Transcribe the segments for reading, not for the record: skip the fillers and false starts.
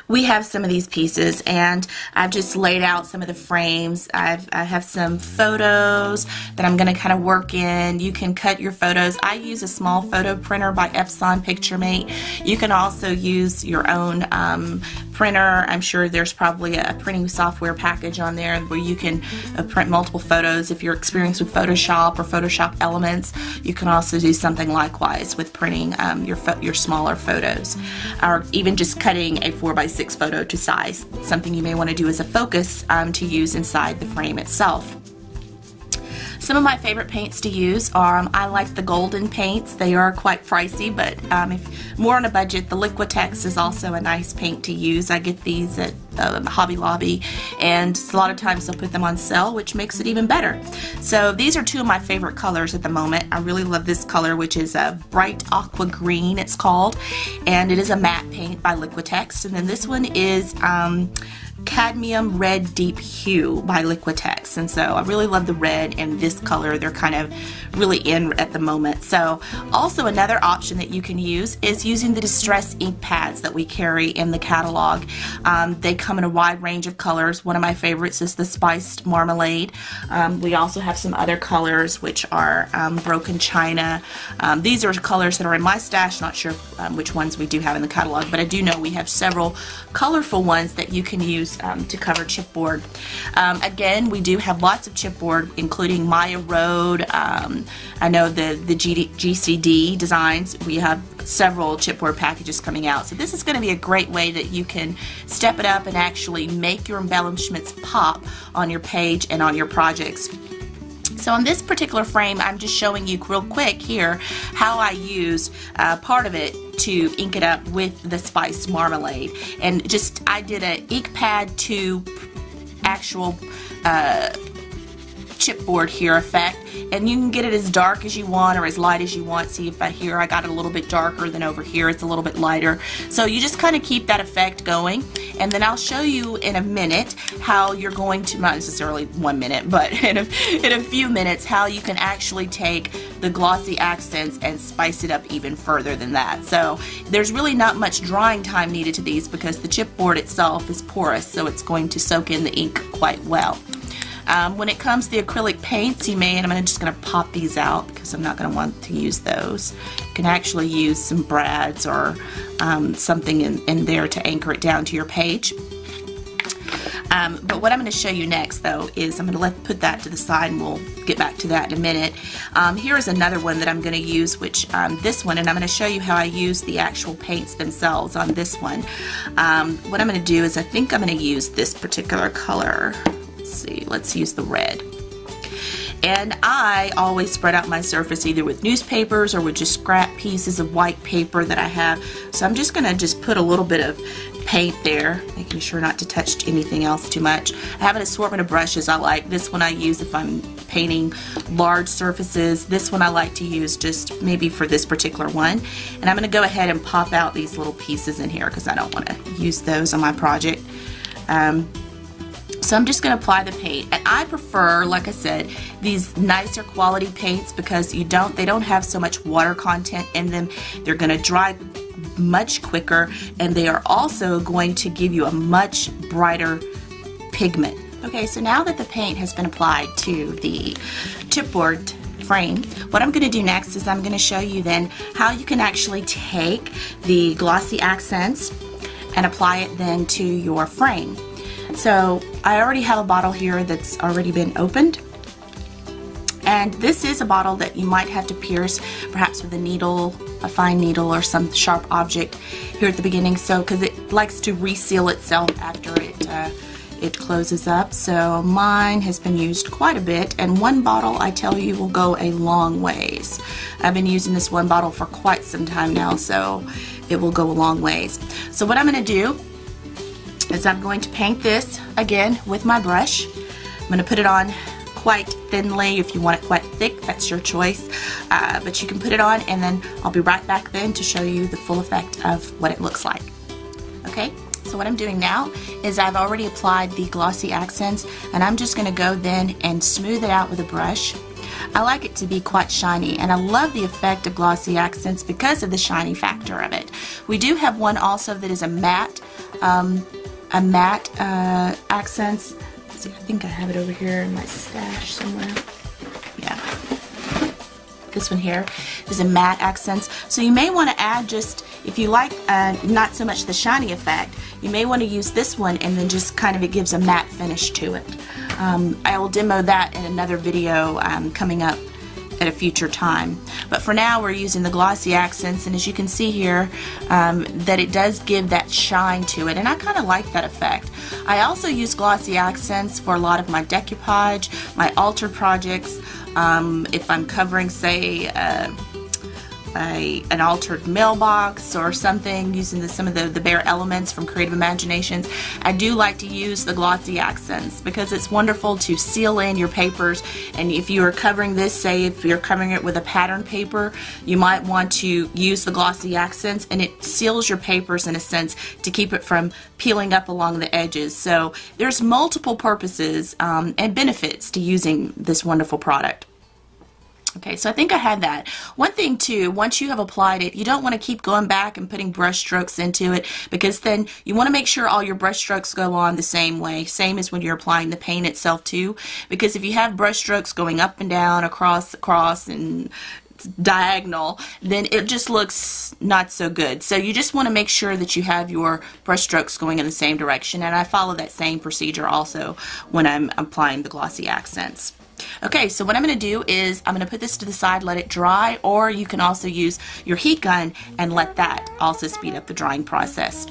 we have some of these pieces, and I've just laid out some of the frames. I have some photos that I'm going to kind of work in. You can cut your photos. I use a small photo printer by Epson PictureMate. You can also use your own printer. I'm sure there's probably a printing software package on there where you can print multiple photos. If you're experienced with Photoshop or Photoshop Elements, you can also do something likewise with printing your smaller photos, or even just cutting a 4x6 photo to size, something you may want to do as a focus to use inside the frame itself. Some of my favorite paints to use are, I like the golden paints. They are quite pricey, but if more on a budget, the Liquitex is also a nice paint to use. I get these at Hobby Lobby, and a lot of times they'll put them on sale, which makes it even better. So these are two of my favorite colors at the moment. I really love this color, which is a bright aqua green, it's called, and it is a matte paint by Liquitex. And then this one is cadmium red deep hue by Liquitex, and so I really love the red and this color. They're kind of really in at the moment. So also another option that you can use is using the Distress ink pads that we carry in the catalog. They come in a wide range of colors. One of my favorites is the Spiced Marmalade. We also have some other colors which are Broken China. These are colors that are in my stash. Not sure which ones we do have in the catalog, but I do know we have several colorful ones that you can use to cover chipboard. Again, we do have lots of chipboard, including Maya Road. I know the GCD designs. We have several chipboard packages coming out. So this is going to be a great way that you can step it up and actually make your embellishments pop on your page and on your projects. So on this particular frame, I'm just showing you real quick here how I use part of it to ink it up with the Spiced Marmalade. And I did an ink pad to actual chipboard here effect, and you can get it as dark as you want or as light as you want. See, if here I got it a little bit darker, than over here it's a little bit lighter. So you just kind of keep that effect going, and then I'll show you in a minute how you're going to, not necessarily 1 minute, but in a few minutes, how you can actually take the glossy accents and spice it up even further than that. So there's really not much drying time needed to these because the chipboard itself is porous, so it's going to soak in the ink quite well. When it comes to the acrylic paints, and I'm just going to pop these out because I'm not going to want to use those. You can actually use some brads or something in there to anchor it down to your page. But what I'm going to show you next, though, is I'm going to put that to the side, and we'll get back to that in a minute. Here is another one that I'm going to use, which this one, and I'm going to show you how I use the actual paints themselves on this one. What I'm going to do is I think I'm going to use this particular color. Let's use the red. And I always spread out my surface either with newspapers or with just scrap pieces of white paper that I have. So I'm just going to put a little bit of paint there, making sure not to touch anything else too much. I have an assortment of brushes I like. This one I use if I'm painting large surfaces. This one I like to use just maybe for this particular one. And I'm going to go ahead and pop out these little pieces in here because I don't want to use those on my project. So I'm just going to apply the paint, and I prefer, like I said, these nicer quality paints because they don't have so much water content in them. They're going to dry much quicker, and they are also going to give you a much brighter pigment. Okay, so now that the paint has been applied to the chipboard frame, what I'm going to do next is I'm going to show you then how you can actually take the glossy accents and apply it then to your frame. So I already have a bottle here that's already been opened, and this is a bottle that you might have to pierce perhaps with a needle, a fine needle or some sharp object here at the beginning, so because it likes to reseal itself after it closes up. So mine has been used quite a bit, and one bottle, I tell you, will go a long ways. I've been using this one bottle for quite some time now, so it will go a long ways. So what I'm going to do is I'm going to paint this again with my brush. I'm going to put it on quite thinly. If you want it quite thick, that's your choice, but you can put it on, and then I'll be right back then to show you the full effect of what it looks like. Okay, so what I'm doing now is I've already applied the glossy accents, and I'm just going to go then and smooth it out with a brush. I like it to be quite shiny, and I love the effect of glossy accents because of the shiny factor of it. We do have one also that is a matte a matte accents. Let's see, I think I have it over here in my stash somewhere. Yeah. This one here is a matte accents. So you may want to add just, if you like not so much the shiny effect, you may want to use this one and then just kind of it gives a matte finish to it. I will demo that in another video coming up at a future time. But for now we're using the glossy accents, and as you can see here that it does give that shine to it, and I kind of like that effect. I also use glossy accents for a lot of my decoupage, my altar projects. If I'm covering, say, an altered mailbox or something, using some of the bare elements from Creative Imaginations, I do like to use the glossy accents because it's wonderful to seal in your papers. And if you are covering this, say if you're covering it with a pattern paper, you might want to use the glossy accents, and it seals your papers in a sense to keep it from peeling up along the edges. So there's multiple purposes and benefits to using this wonderful product. Okay, so I think I had that. One thing too, once you have applied it, you don't want to keep going back and putting brush strokes into it, because then you want to make sure all your brush strokes go on the same way, same as when you're applying the paint itself too, because if you have brush strokes going up and down, across, and diagonal, then it just looks not so good. So you just want to make sure that you have your brush strokes going in the same direction, and I follow that same procedure also when I'm applying the glossy accents. Okay, so what I'm going to do is I'm going to put this to the side, let it dry, or you can also use your heat gun and let that also speed up the drying process.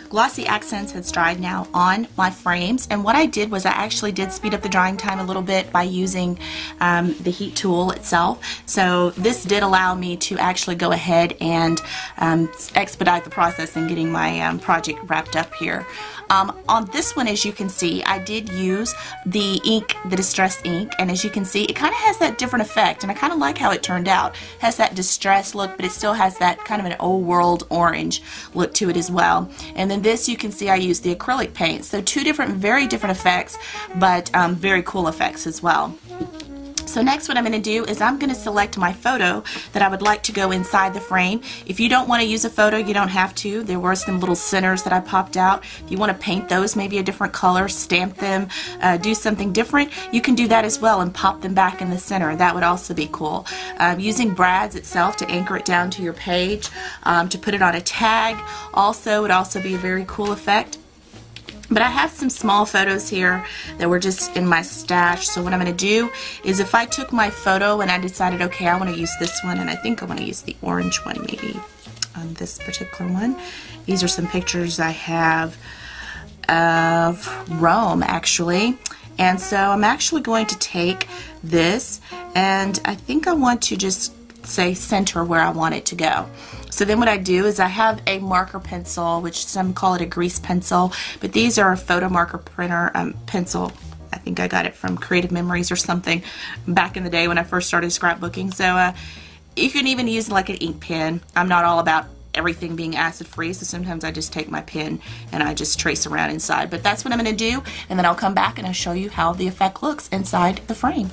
Glossy accents has dried now on my frames, and what I did was I actually did speed up the drying time a little bit by using the heat tool itself. So this did allow me to actually go ahead and expedite the process in getting my project wrapped up here. On this one, as you can see, I did use the ink, the distressed ink, and as you can see, it kind of has that different effect, and I kind of like how it turned out. It has that distressed look, but it still has that kind of an old world orange look to it as well. And then this, you can see I used the acrylic paint. So two different, very different effects, but very cool effects as well. So next what I'm going to do is I'm going to select my photo that I would like to go inside the frame. If you don't want to use a photo, you don't have to. There were some little centers that I popped out. If you want to paint those maybe a different color, stamp them, do something different, you can do that as well and pop them back in the center. That would also be cool. Using brads itself to anchor it down to your page, to put it on a tag also would also be a very cool effect. But I have some small photos here that were just in my stash. So what I'm going to do is if I took my photo and I decided, okay, I want to use this one, and I think I want to use the orange one maybe on this particular one. These are some pictures I have of Rome actually. And so I'm actually going to take this, and I think I want to just say center where I want it to go. So then what I do is I have a marker pencil, which some call it a grease pencil, but these are a photo marker printer pencil. I think I got it from Creative Memories or something back in the day when I first started scrapbooking. So you can even use like an ink pen. I'm not all about everything being acid free, so sometimes I just take my pen and I just trace around inside. But that's what I'm going to do, and then I'll come back and I'll show you how the effect looks inside the frame.